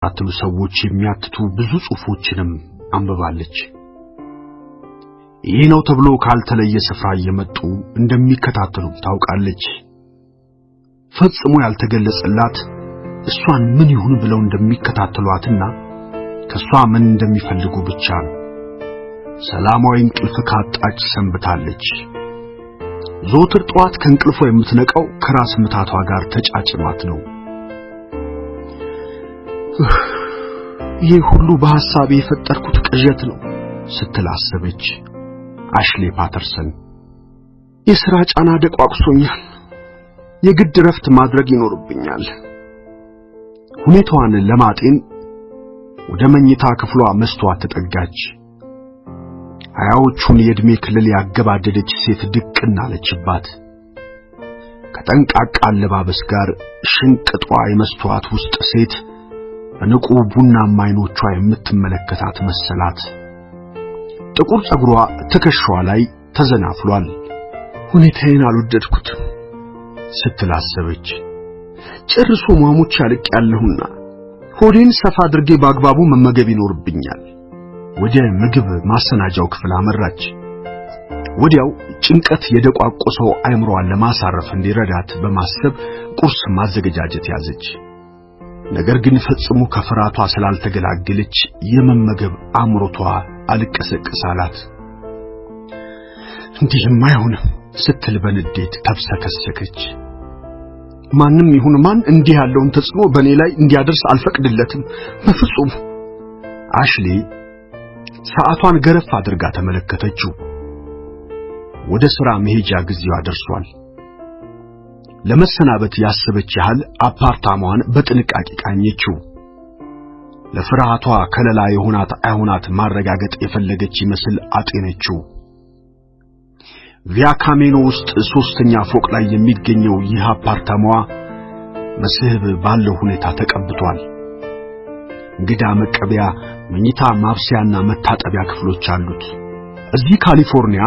አትሉ ሰዎች የሚያትቱ ብዙ ጽሑፎችንም አንብባለች። ይህ ነው ተብሎ ካልተለየ ስፍራ እየመጡ እንደሚከታተሉ ታውቃለች። ፈጽሞ ያልተገለጸላት እሷን ምን ይሁን ብለው እንደሚከታተሏትና ከሷ ምን እንደሚፈልጉ ብቻ ነው። ሰላማዊ እንቅልፍ ካጣች ሰንብታለች። ዞትር ጧት ከእንቅልፏ የምትነቃው ከራስ ምታቷ ጋር ተጫጭኗት ነው። ይህ ሁሉ በሐሳቤ የፈጠርኩት ቅዠት ነው ስትል አሰበች። አሽሌ ፓተርሰን የሥራ ጫና ደቋቁሶኛል። የግድ ረፍት ማድረግ ይኖርብኛል። ሁኔታዋን ለማጤን ወደ መኝታ ክፍሏ መስተዋት ተጠጋች። አያዎቹን የዕድሜ ክልል ያገባደደች ሴት ድቅና አለችባት። ከጠንቃቃ አለባበስ ጋር ሽንቅጧ የመስተዋት ውስጥ ሴት በንቁ ቡናማ ዓይኖቿ የምትመለከታት መሰላት። ጥቁር ጸጉሯ ትከሻዋ ላይ ተዘናፍሏል። ሁኔታዬን አልወደድኩትም ስትል አሰበች። ጨርሶ ማሙች ያልቅያለሁና ሆዴን ሰፋ አድርጌ በአግባቡ መመገብ ይኖርብኛል። ወደ ምግብ ማሰናጃው ክፍል አመራች። ወዲያው ጭንቀት የደቋቆሰው አይምሮዋን ለማሳረፍ እንዲረዳት በማሰብ ቁርስ ማዘጋጀት ያዘች። ነገር ግን ፈጽሞ ከፍራቷ ስላልተገላገለች የመመገብ አምሮቷ አልቀሰቀስ አላት። እንዲህማ አይሆንም ስትል በንዴት ተብሰከሰከች። ማንም ይሁን ማን እንዲህ ያለውን ተጽዕኖ በኔ ላይ እንዲያደርስ አልፈቅድለትም በፍጹም። አሽሌ ሰዓቷን ገረፍ አድርጋ ተመለከተችው። ወደ ሥራ መሄጃ ጊዜዋ ደርሷል። ለመሰናበት ያሰበች ያህል አፓርታማዋን በጥንቃቄ ቃኘችው። ለፍርሃቷ ከለላ የሆናት አይሆናት ማረጋገጥ የፈለገች ይመስል አጤነችው። ቪያ ካሜኖ ውስጥ 3ኛ ፎቅ ላይ የሚገኘው ይህ አፓርታማዋ መስህብ ባለው ሁኔታ ተቀብቷል። እንግዳ መቀበያ፣ መኝታ፣ ማብሰያና መታጠቢያ ክፍሎች አሉት። እዚህ ካሊፎርኒያ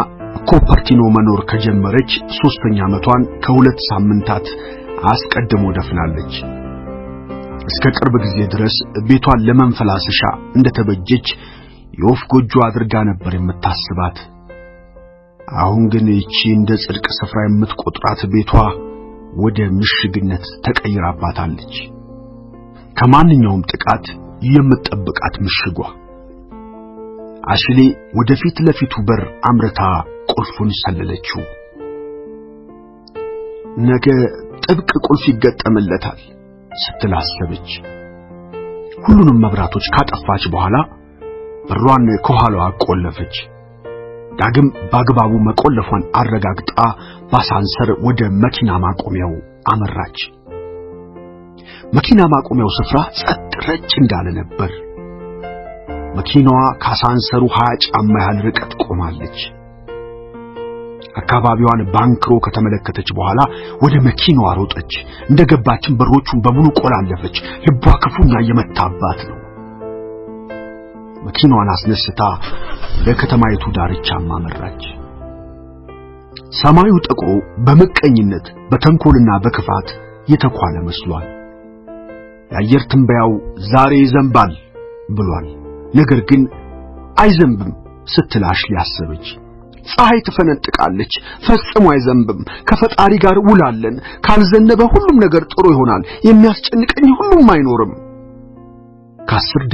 ኮፐርቲኖ መኖር ከጀመረች 3ኛ ዓመቷን ከ2 ሳምንታት አስቀድሞ ደፍናለች። እስከ ቅርብ ጊዜ ድረስ ቤቷን ለመንፈላሰሻ እንደተበጀች የወፍ ጎጆ አድርጋ ነበር የምታስባት። አሁን ግን እቺ እንደ ጽድቅ ስፍራ የምትቆጥራት ቤቷ ወደ ምሽግነት ተቀይራባታለች። ከማንኛውም ጥቃት የምትጠብቃት ምሽጓ። አሽሌ ወደፊት ለፊቱ በር አምርታ ቁልፉን ሰለለችው። ነገ ጥብቅ ቁልፍ ይገጠምለታል ስትል አሰበች። ሁሉንም መብራቶች ካጠፋች በኋላ በሯን ከኋላዋ ቆለፈች። ዳግም በአግባቡ መቆለፏን አረጋግጣ ባሳንሰር ወደ መኪና ማቆሚያው አመራች። መኪና ማቆሚያው ስፍራ ጸጥ ረጭ እንዳለ ነበር። መኪናዋ ካሳንሰሩ 20 ጫማ ያህል ርቀት ቆማለች። አካባቢዋን ባንክሮ ከተመለከተች በኋላ ወደ መኪናዋ ሮጠች። እንደገባችም በሮቹን በሙሉ ቆላለፈች። ልቧ ክፉኛ እየመታባት ነው። መኪናዋን አስነስታ ለከተማይቱ ዳርቻ አመራች። ሰማዩ ጠቁሮ በመቀኝነት በተንኮልና በክፋት የተኳለ መስሏል። የአየር ትንበያው ዛሬ ይዘንባል ብሏል። ነገር ግን አይዘንብም ስትል አሽሌ አሰበች። ፀሐይ ትፈነጥቃለች፣ ፈጽሞ አይዘንብም። ከፈጣሪ ጋር ውላለን። ካልዘነበ ሁሉም ነገር ጥሩ ይሆናል። የሚያስጨንቀኝ ሁሉም አይኖርም። ከ10